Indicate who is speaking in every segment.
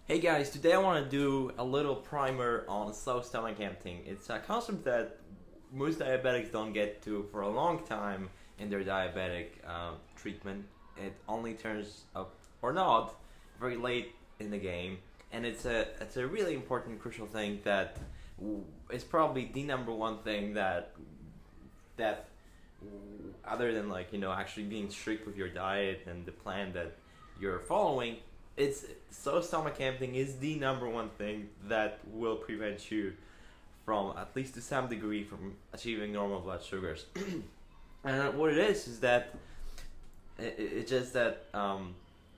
Speaker 1: Hey guys, today I want to do a little primer on slow stomach emptying. It's a concept that most diabetics don't get to for a long time in their diabetic treatment. It only turns up or not very late in the game, and it's a really important, crucial thing that is probably the number one thing that other than actually being strict with your diet and the plan that you're following, it's slow stomach emptying is the number one thing that will prevent you from, at least to some degree, from achieving normal blood sugars. And what it is that it's just that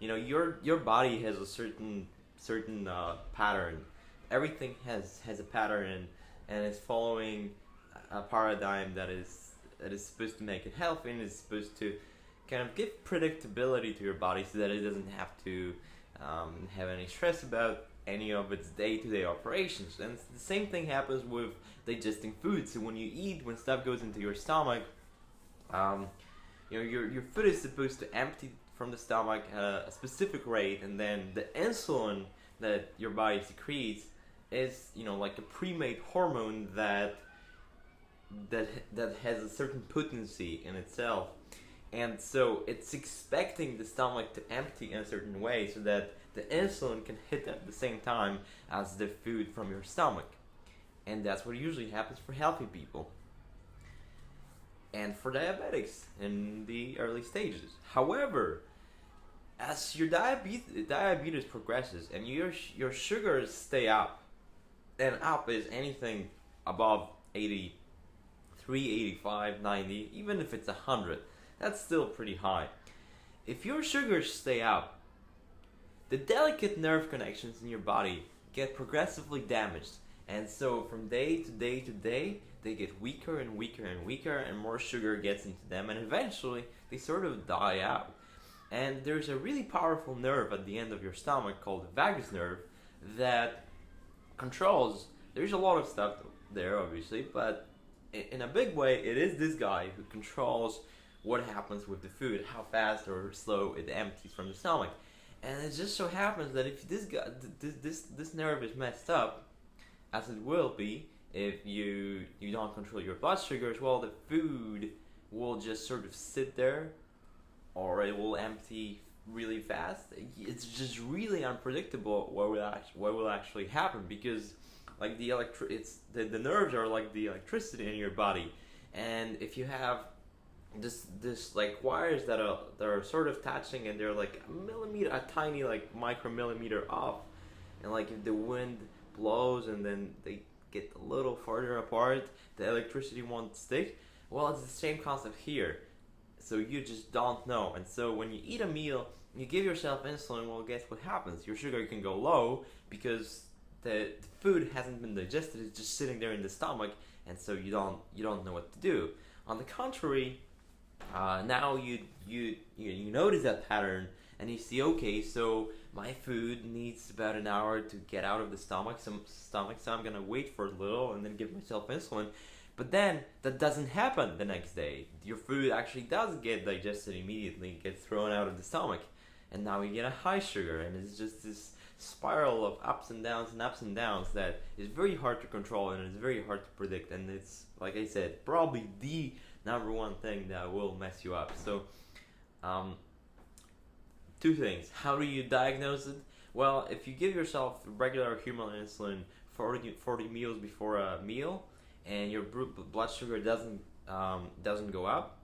Speaker 1: your body has a certain pattern. Everything has a pattern, and it's following a paradigm that is supposed to make it healthy, and is supposed to kind of give predictability to your body so that it doesn't have to have any stress about any of its day-to-day operations. And the same thing happens with digesting food. So when you eat, when stuff goes into your stomach, um, your food is supposed to empty from the stomach at a specific rate, and then the insulin that your body secretes is like a pre-made hormone that that has a certain potency in itself, and so it's expecting the stomach to empty in a certain way so that the insulin can hit at the same time as the food from your stomach. And that's what usually happens for healthy people and for diabetics in the early stages. However, as your diabetes progresses and your sugars stay up, and up is anything above 83, 85, 90, even if it's 100, that's still pretty high. If your sugars stay up, the delicate nerve connections in your body get progressively damaged. And so from day to day to day, they get weaker and weaker and weaker, and more sugar gets into them, and eventually they sort of die out. And there's a really powerful nerve at the end of your stomach called the vagus nerve that controls. There's a lot of stuff there, obviously, but in a big way, it is this guy who controls what happens with the food, how fast or slow it empties from the stomach. And it just so happens that if this nerve is messed up, as it will be if you don't control your blood sugars, well, the food will just sort of sit there, or it will empty really fast. It's just really unpredictable what will actually happen, because like the nerves are like the electricity in your body, and if you have this like wires that are sort of touching, and they're like a millimeter, a tiny like micromillimeter off, and like if the wind blows and then they get a little farther apart, the electricity won't stick. Well, it's the same concept here. So you just don't know, and so when you eat a meal, you give yourself insulin. Well, guess what happens? Your sugar can go low because the food hasn't been digested. It's just sitting there in the stomach, and so you don't know what to do. On the contrary, now you notice that pattern, and you see, okay, so my food needs about an hour to get out of the stomach, so I'm gonna wait for a little and then give myself insulin. But then that doesn't happen the next day. Your food actually does get digested immediately, gets thrown out of the stomach, and now you get a high sugar, and it's just this spiral of ups and downs that is very hard to control, and it's very hard to predict, and it's, like I said, probably the number one thing that will mess you up. So um, two things. How do you diagnose it? Well, if you give yourself regular human insulin 40 meals before a meal, and your blood sugar doesn't go up,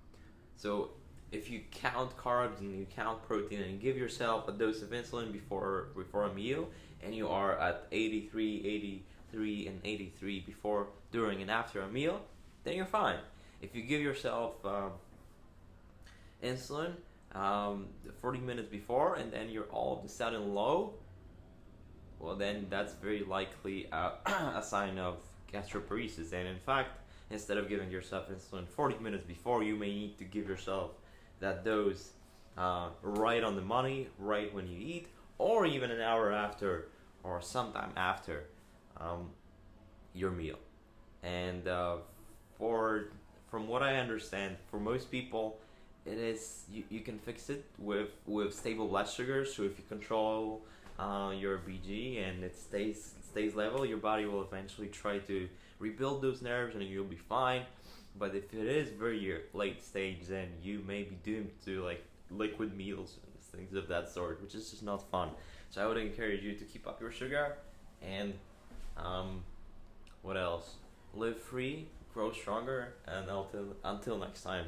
Speaker 1: so if you count carbs and you count protein and you give yourself a dose of insulin before a meal, and you are at 83, and 83 before, during, and after a meal, then you're fine. If you give yourself insulin 40 minutes before, and then you're all of a sudden low, well, then that's very likely a sign of gastroparesis. And in fact, instead of giving yourself insulin 40 minutes before, you may need to give yourself that dose right on the money, right when you eat, or even an hour after, or sometime after your meal. And for from what I understand, for most people, it is you can fix it with stable blood sugar. So if you control your BG and it stays level, your body will eventually try to rebuild those nerves and you'll be fine. But if it is very late stage, then you may be doomed to like liquid meals and things of that sort, which is just not fun. So I would encourage you to keep up your sugar and what else? Live free, grow stronger, and until next time.